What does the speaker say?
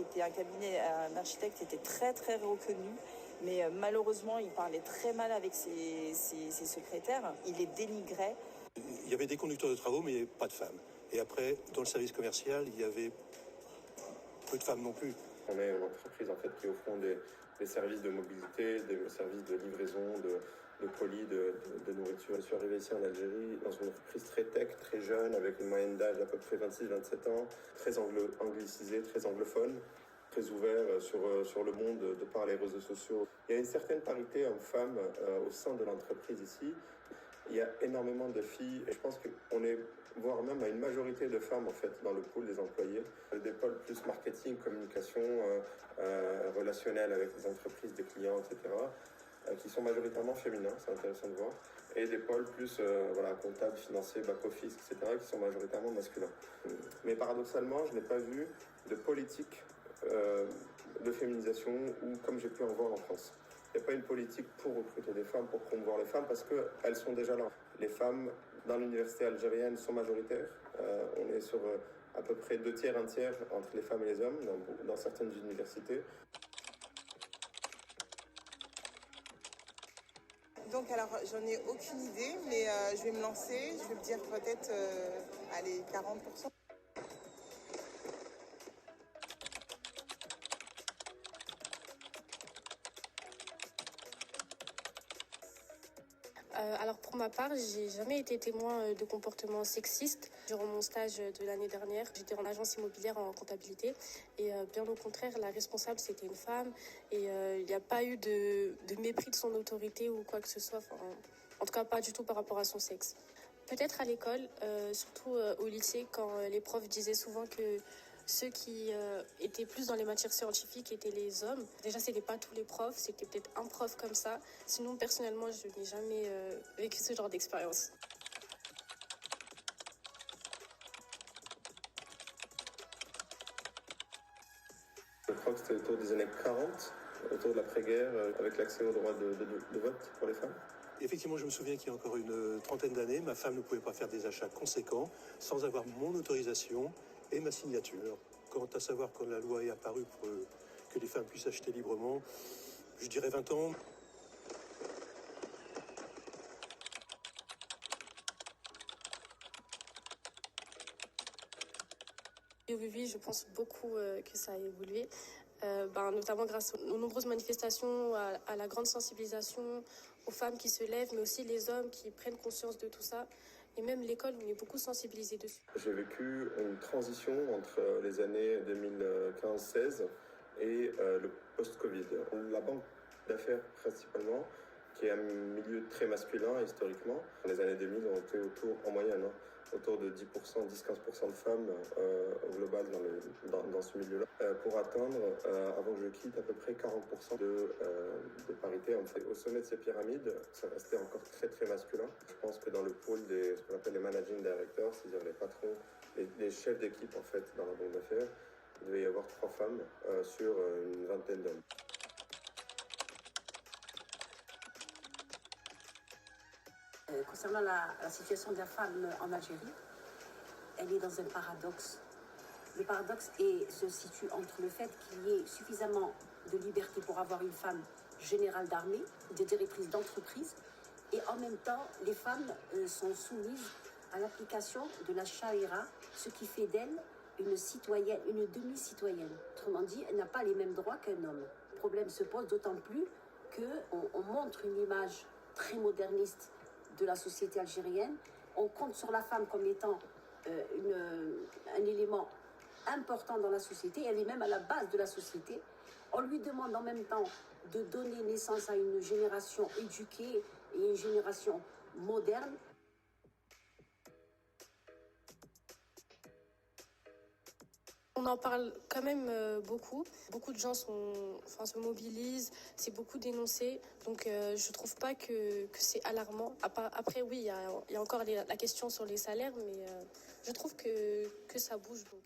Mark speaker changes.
Speaker 1: était un cabinet, un architecte qui était très très reconnu. Mais malheureusement, il parlait très mal avec ses secrétaires. Il les dénigrait.
Speaker 2: Il y avait des conducteurs de travaux, mais pas de femmes. Et après, dans le service commercial, il y avait peu de femmes non plus.
Speaker 3: On est une entreprise en fait qui offre des services de mobilité, des services de livraison, de colis, de nourriture. Je suis arrivé ici en Algérie dans une entreprise très tech, très jeune, avec une moyenne d'âge d'à peu près 26-27 ans, très anglicisée, très anglophone, très ouvert sur le monde de par les réseaux sociaux. Il y a une certaine parité homme-femme au sein de l'entreprise ici. Il y a énormément de filles et je pense qu'on est, voire même à une majorité de femmes en fait dans le pool des employés. Des pôles plus marketing, communication, relationnel avec les entreprises, des clients, etc. Qui sont majoritairement féminins, c'est intéressant de voir. Et des pôles plus comptables, financiers, back-office, etc. qui sont majoritairement masculins. Mais paradoxalement, je n'ai pas vu de politique de féminisation ou comme j'ai pu en voir en France. Il n'y a pas une politique pour recruter des femmes, pour promouvoir les femmes, parce qu'elles sont déjà là. Les femmes dans l'université algérienne sont majoritaires. On est sur à peu près 2 tiers, 1 tiers entre les femmes et les hommes dans certaines universités.
Speaker 4: Donc alors, j'en ai aucune idée, mais je vais me lancer. Je vais me dire peut-être, 40%.
Speaker 5: Alors pour ma part, j'ai jamais été témoin de comportements sexistes. Durant mon stage de l'année dernière, j'étais en agence immobilière en comptabilité et bien au contraire, la responsable c'était une femme et il n'y a pas eu de mépris de son autorité ou quoi que ce soit. Enfin, en tout cas, pas du tout par rapport à son sexe. Peut-être à l'école, surtout au lycée, quand les profs disaient souvent que ceux qui étaient plus dans les matières scientifiques étaient les hommes. Déjà, c'était pas tous les profs, c'était peut-être un prof comme ça. Sinon, personnellement, je n'ai jamais vécu ce genre d'expérience.
Speaker 3: Je crois que c'était autour des années 40, autour de l'après-guerre, avec l'accès au droit de vote pour les femmes.
Speaker 2: Effectivement, je me souviens qu'il y a encore une trentaine d'années, ma femme ne pouvait pas faire des achats conséquents sans avoir mon autorisation et ma signature. Quant à savoir quand la loi est apparue pour que les femmes puissent acheter librement, je dirais 20 ans.
Speaker 5: Oui, je pense beaucoup que ça a évolué, notamment grâce aux nombreuses manifestations, à la grande sensibilisation, aux femmes qui se lèvent, mais aussi les hommes qui prennent conscience de tout ça. Et même l'école, on est beaucoup sensibilisé dessus.
Speaker 3: J'ai vécu une transition entre les années 2015-16 et le post-Covid. La banque d'affaires principalement, qui est un milieu très masculin historiquement. Les années 2000 ont été en moyenne, autour de 10%, 10-15% de femmes au global dans ce milieu-là, pour atteindre, avant que je quitte, à peu près 40% de parité. En fait, au sommet de ces pyramides, ça restait encore très très masculin. Je pense que dans le pôle ce qu'on appelle les managing directors, c'est-à-dire les patrons, les chefs d'équipe en fait dans la banque d'affaires, il devait y avoir 3 femmes sur une vingtaine d'hommes.
Speaker 6: Concernant la situation de la femme en Algérie, elle est dans un paradoxe. Le paradoxe se situe entre le fait qu'il y ait suffisamment de liberté pour avoir une femme générale d'armée, des directrices d'entreprise, et en même temps, les femmes sont soumises à l'application de la Sharia, ce qui fait d'elle une citoyenne, une demi-citoyenne. Autrement dit, elle n'a pas les mêmes droits qu'un homme. Le problème se pose d'autant plus qu'on montre une image très moderniste de la société algérienne. On compte sur la femme comme étant un élément important dans la société. Elle est même à la base de la société. On lui demande en même temps de donner naissance à une génération éduquée et une génération moderne.
Speaker 5: On en parle quand même beaucoup. Beaucoup de gens se mobilisent, c'est beaucoup dénoncé. Donc je trouve pas que c'est alarmant. Après oui, il y a encore la question sur les salaires, mais je trouve que ça bouge. Donc,